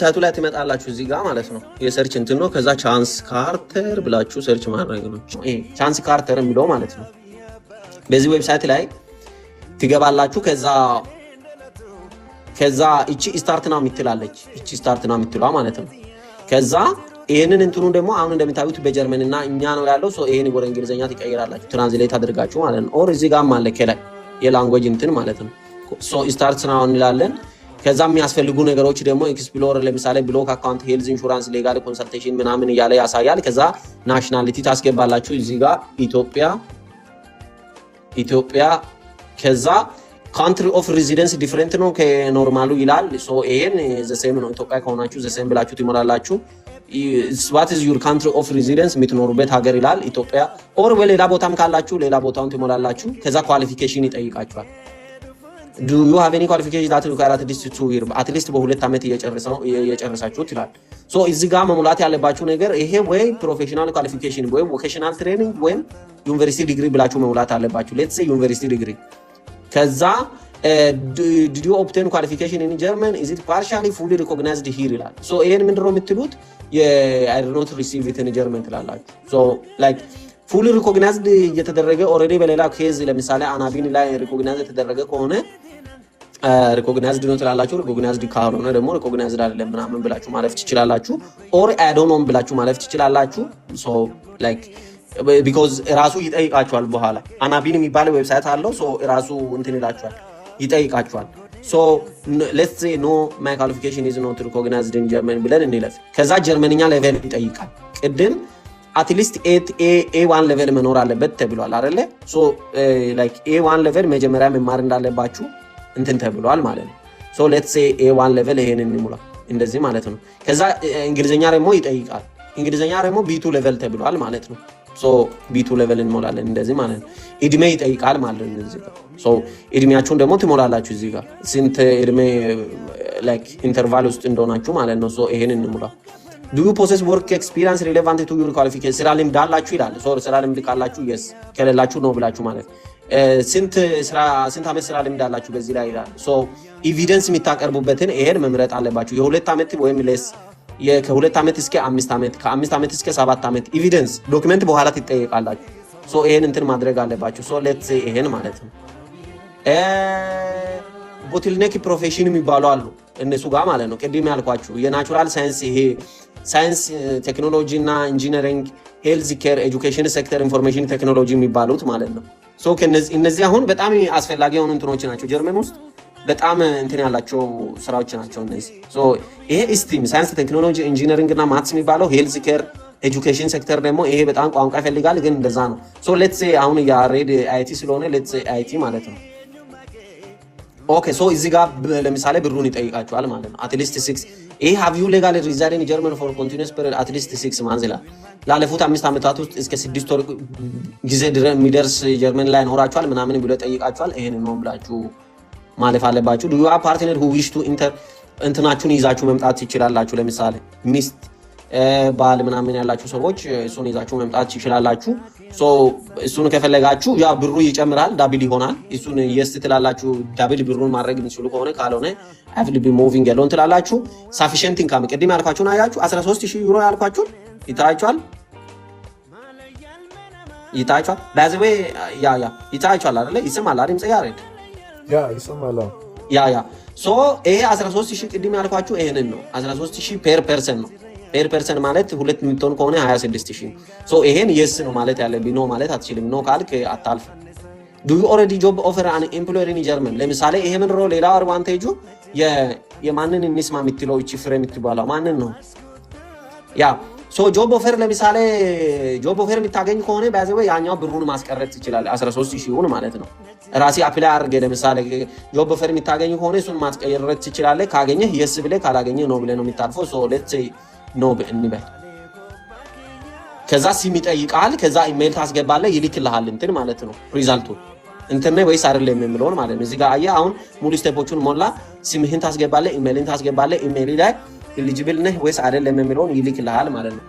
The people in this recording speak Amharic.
ሳይቱ ላይ ትመጣላችሁ እዚህ ጋር ማለት ነው የሰርች እንትን ነው ከዛ ቻንስ ካርተር ብላችሁ ሰርች ማድረግ ነው ቻንስ ካርተር የሚለው ማለት ነው በዚህ ዌብሳይት ላይ ትገባላችሁ ከዛ እቺ ስታርት ነው የምትላለች እቺ ስታርት ነው የምትለው ማለት ነው ከዛ ይሄንን እንትኑ ደግሞ አሁን እንደምታዩት በጀርመንና እኛ ነው ያለው ሶ ይሄን ወደ እንግሊዘኛ ትቀይራላችሁ ትራንስሌት አድርጋችሁ ማለት ነው ኦር እዚህ ጋር ማለት ከላይ የላንጉዌጅ እንትን ማለት ነው ሶ ስታርት ነው እንላለን ከዛ የሚያስፈልጉ ነገሮች ደግሞ ኤክስፕሎረር ለምሳሌ ብሎክ አካውንት ሄልዝ ኢንሹራንስ ሌጋል ኮንሰልቴሽን ምናምን ያለ ያሳያል ከዛ ናሽናሊቲ ታስገባላችሁ እዚህ ጋር ኢትዮጵያ ከዛ country of residence different ነው ከኖርማሉ ይላል ሶ ይሄን ዘ ሴም ነው ኢትዮጵያ ከሆናችሁ ዘ ሴም ብላችሁ ትሞላላችሁ what is your country of residence የምትኖሩበት ሀገር ይላል ኢትዮጵያ ኦር በሌላ ቦታም ካላችሁ ሌላ ቦታውን ትሞላላችሁ ከዛ ኳሊፊኬሽን ይጠይቃችኋል do you have any qualification that require at least 2 years at least በሁለት አመት እየጨረሳችሁት ይላል ሶ እዚህ ጋር መሙላት ያለባችሁ ነገር ይሄ ወይ ፕሮፌሽናል ኳሊፊኬሽን ወይ ቮኬሽናል ትሬኒንግ ወይ ዩኒቨርሲቲ ዲግሪ ብላችሁ መሙላት አለባችሁ let's say ዩኒቨርሲቲ ዲግሪ ከዛ did you obtain qualification in German is it partially fully recognized here ይላል so ይሄን ምንድነው የምትሉት I did not receive it in German ትላላችሁ so like fully recognized እየተደረገ already በሌላ ኬዝ ለምሳሌ አናቢን ላይ recognized የተደረገ ከሆነ recognized ነው ትላላችሁ recognized ካልሆነ ደግሞ recognized አይደለም ምናምን ብላችሁ ማለፍ ትችላላችሁ or I don't know ብላችሁ ማለፍ ትችላላችሁ so like because ራሱ ይጠይቃችኋል በኋላ አናቢን የሚባል ዌብሳይት አለው so ራሱ እንትን ይላችኋል ይጠይቃችኋል so let's say no my qualification is not recognized in German ብለን እንለፍ ከዛ ጀርመንኛ ሌቨል ይጠይቃል ቅድም at least A1 level መኖር አለበት ተብሏል አይደለ so like A1 level መጀመሪያ መማር እንዳለባችሁ እንትን ተብሏል ማለት ነው so let's say A1 level ይሄንን እንሙላ እንደዚህ ማለት ነው ከዛ እንግሊዘኛ ደግሞ ይጠይቃል እንግሊዘኛ ደግሞ B2 level ተብሏል ማለት ነው so B2 level እንሞላለን እንደዚህ ማለት ነው እድሜ ይጠይቃል ማለት ነው እዚህ ጋር so እድሜያችሁን ደግሞ ትሞላላችሁ እዚህ ጋር ስንት እድሜ like ኢንተርቫል ውስጥ እንደሆናችሁ ማለት ነው so ይሄንን እንሙላ do you possess work experience relevant to your qualification ስራ ልምድ አላችሁ ይላል so ስራ ልምድ ካላችሁ yes ከሌላችሁ ነው ብላችሁ ማለት ስንት አመት ስራ ልምድ አላችሁ በዚህ ላይ ይላል so ኤቪደንስ የሚታቀርቡበትን ይሄን መምረጥ አለባችሁ የሁለት አመት ወይም less ከሁለት አመት እስከ 5 አመት ከ5 አመት እስከ 7 አመት ኤቪደንስ ዶክመንት በኋላ ትጠይቃላችሁ so ይሄን እንትን ማድረግ አለባችሁ so let's say ይሄን ማለት ነው ቦትልኔክ ፕሮፌሽን የሚባሉ አሉ እነሱ ጋር ማለት ነው ቅድም ያልኳችሁ የናቹራል ሳይንስ ይሄ ሳይንስ ቴክኖሎጂ እና ኢንጂነሪንግ ሄልዝ ኬር ኤጁኬሽን ሴክተር ኢንፎርሜሽን ቴክኖሎጂ የሚባሉት ማለት ነው so እነዚህ አሁን በጣም አስፈላጊ የሆኑ እንትኖች ናቸው ጀርመን ውስጥ በጣም እንትን ያላቸው ስራዎች ናቸው እነዚህ so ይሄ ስቲም ሳይንስ ቴክኖሎጂ ኢንጂነሪንግ እና ማትስ የሚባለው ሄልዝ ኬር ኤጁኬሽን ሴክተር ደግሞ ይሄ በጣም ቋንቋ ይፈልጋል ግን እንደዛ ነው so let's say አሁን ያ ሬድ አይቲ ስለሆነ let's say አይቲ ማለት ነው ኦኬ so እዚህ ጋር ለምሳሌ ብሩን ይጠይቃችኋል ማለት ነው at least 6 ይሄ have you legally reside in Germany for continuous period at least 6 months ይላል ላለፉት 5 አመታት ውስጥ እስከ 6 ወር ጊዜ ድረስ የሚደርስ ጀርመን ላይ ኖራችኋል ምናምን ብሎ ጠይቃችኋል ይሄን ነው ብላችሁ ማለፍ አለባችሁ do you have partner who wish to enter እንትናችሁን ይዛችሁ መምጣት ይችላልላችሁ ለምሳሌ ሚስት ባል ምናምን ያላችሁ ሰዎች እሱን ይዛችሁ መምጣት ይችላልላችሁ so እሱን ከፈለጋችሁ ያ ብሩ ይጨምራል ዳብል ይሆናል እሱን yes ትላላችሁ ዳብል ብሩን ማድረግ እንችሉ ከሆነ ካልሆነ I will be moving alone ትላላችሁ sufficient income ቅድም ያልኳችሁን አያችሁ 13000 ዩሮ ያልኳችሁ ይታያችኋል by the way ያ ይታያችኋል አይደል ይሰማል አይደል ጽያሬት ያ ይሰማል ያ so ይሄ 13000 ቅድም ያልኳችሁ ይሄንን ነው 13000 per person ነው per person ማለት ሁለት ሚሊዮን ከሆነ 26000 so ይሄን yes ነው ማለት ያለብኝ ነው ማለት አትችልም ነው ካልክ አታልፍ do you already job offer an employer in German ለምሳሌ ይሄ ምን ነው ሌላ አድቫንቴጁ የማንን እንስማ የምትለው እቺ ፍሬም የምትባለው ማንን ነው ያ so job offer ለምሳሌ job offer የምታገኝ ከሆነ ባይዘው ያኛው ብሩን ማስቀረት ይችላል 13000 ሆነ ማለት ነው ራሲ አፕላይ አድርገ ለምሳሌ job offer የምታገኝ ከሆነ እሱን ማስቀየረት ይችላል ካገኘህ yes ብለህ ካላገኘህ ነው ብለህ ነው የምታልፈው so let's say no እንበል ከዛ ሲም ይጠይቃል ከዛ ኢሜል ታስገባለህ ይልክልሃል እንትን ማለት ነው ሪዛልቱ እንትን ነው ወይስ አይደለም የሚለው ማለት ነው እዚህ ጋር አያ አሁን ሙሉ ስቴፖቹን ሞላ ሲምህን ታስገባለህ ኢሜልን ታስገባለህ ኢሜል ላይ ኤሊጂብል ነህ ወይስ አይደለም የሚለው ይልክልሃል ማለት ነው